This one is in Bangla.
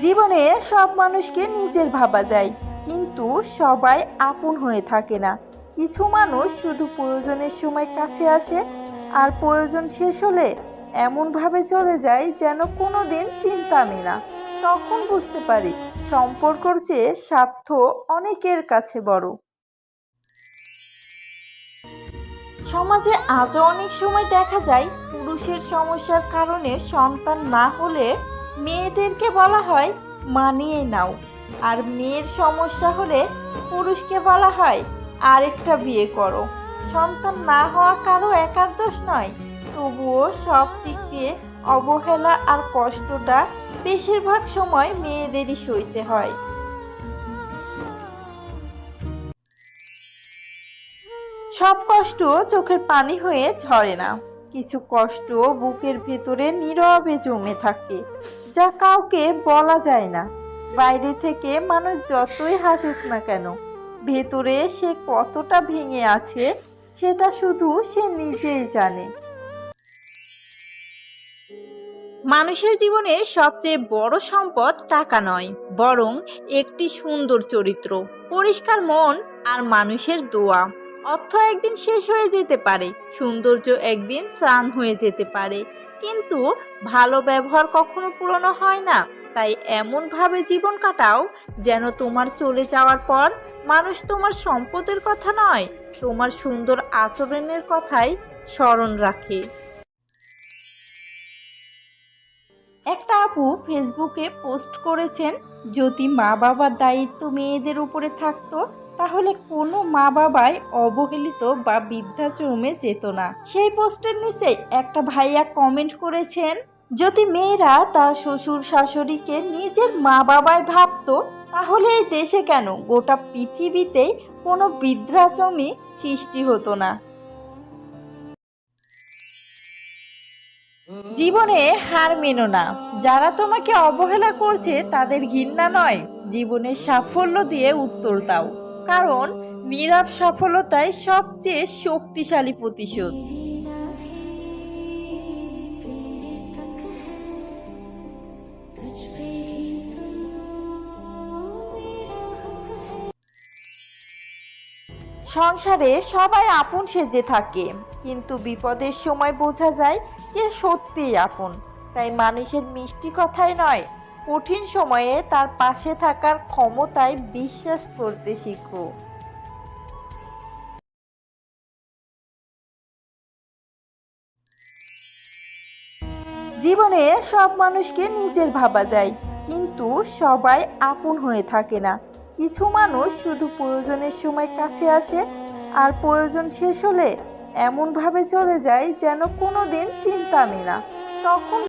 জীবনে সব মানুষকে নিজের ভাবা যায়, কিন্তু সবাই আপন হয়ে থাকে না। কিছু মানুষ শুধু প্রয়োজনের সময় কাছে আসে, আর প্রয়োজন শেষ হলে এমনভাবে চলে যায় যেন কোনো দিন চিন্তামই না। তখন বুঝতে পারি সম্পর্কর চেয়ে স্বার্থ অনেকের কাছে বড়। সমাজে আজও অনেক সময় দেখা যায় পুরুষের সমস্যার কারণে সন্তান না হলে মেয়েদেরকে বলা হয় মানিয়ে নাও, আর মেয়ের সমস্যা হলে পুরুষকে বলা হয় আরেকটা বিয়ে করো। সন্তান না হওয়া কারো একার দোষ নয়, তবুও সব দিক দিয়ে অবহেলা আর কষ্টটা বেশিরভাগ সময় মেয়েদেরই সইতে হয়। সব কষ্ট চোখের পানি হয়ে ঝরে না, কিছু কষ্ট বুকের ভেতরে নীরবে জমে থাকে, যা কাউকে বলা যায় না। বাইরে থেকে মানুষ যতই হাসুক না কেন, ভেতরে সে কতটা ভেঙে আছে সেটা শুধু সে নিজেই জানে। মানুষের জীবনে সবচেয়ে বড় সম্পদ টাকা নয়, বরং একটি সুন্দর চরিত্র, পরিষ্কার মন আর মানুষের দোয়া। অর্থ একদিন শেষ হয়ে যেতে পারে, সৌন্দর্য একদিন ম্লান হয়ে যেতে পারে, কিন্তু ভালো ব্যবহার কখনো পুরনো হয় না। তাই এমনভাবে জীবন কাটাও যেন তোমার চলে যাওয়ার পর মানুষ তোমার সম্পদের কথা নয়, তোমার সুন্দর আচরণের কথাই স্মরণ রাখে। একটা আপু ফেসবুকে পোস্ট করেছেন, যদি মা বাবার দায়িত্ব মেয়েদের উপরে থাকতো তাহলে কোনো মা বাবাই অবহেলিত বা বৃদ্ধাশ্রমে যেত না। সেই পোস্টের নিচে একটা ভাইয়া কমেন্ট করেছেন, যদি মেয়েরা তার শ্বশুর শাশুড়িকে নিজের মা বাবাই ভাবতো তাহলে এই দেশে কেন, গোটা পৃথিবীতেই কোনো বৃদ্ধাশ্রমই সৃষ্টি হতো না। জীবনে হার মেনো না, যারা তোমাকে অবহেলা করছে তাদের ঘৃণা নয়, জীবনের সাফল্য দিয়ে উত্তর দাও, কারণ নীরব সফলতাই সবচেয়ে শক্তিশালী প্রতিশোধ। সংসারে সবাই আপন সেজে থাকে, কিন্তু বিপদের সময় বোঝা যায় কে সত্যিই আপন। তাই মানুষের মিষ্টি কথাই নয়, কঠিন সময়ে তার পাশে থাকার ক্ষমতায় বিশ্বাস করতে শিখো। জীবনে সব মানুষকে নিজের ভাবা যায়, কিন্তু সবাই আপন হয়ে থাকে না। কিছু মানুষ শুধু প্রয়োজনের সময় কাছে আসে, আর প্রয়োজন শেষ হলে এমনভাবে চলে যায় যেন কোনো দিন চিন্তামই না। তখন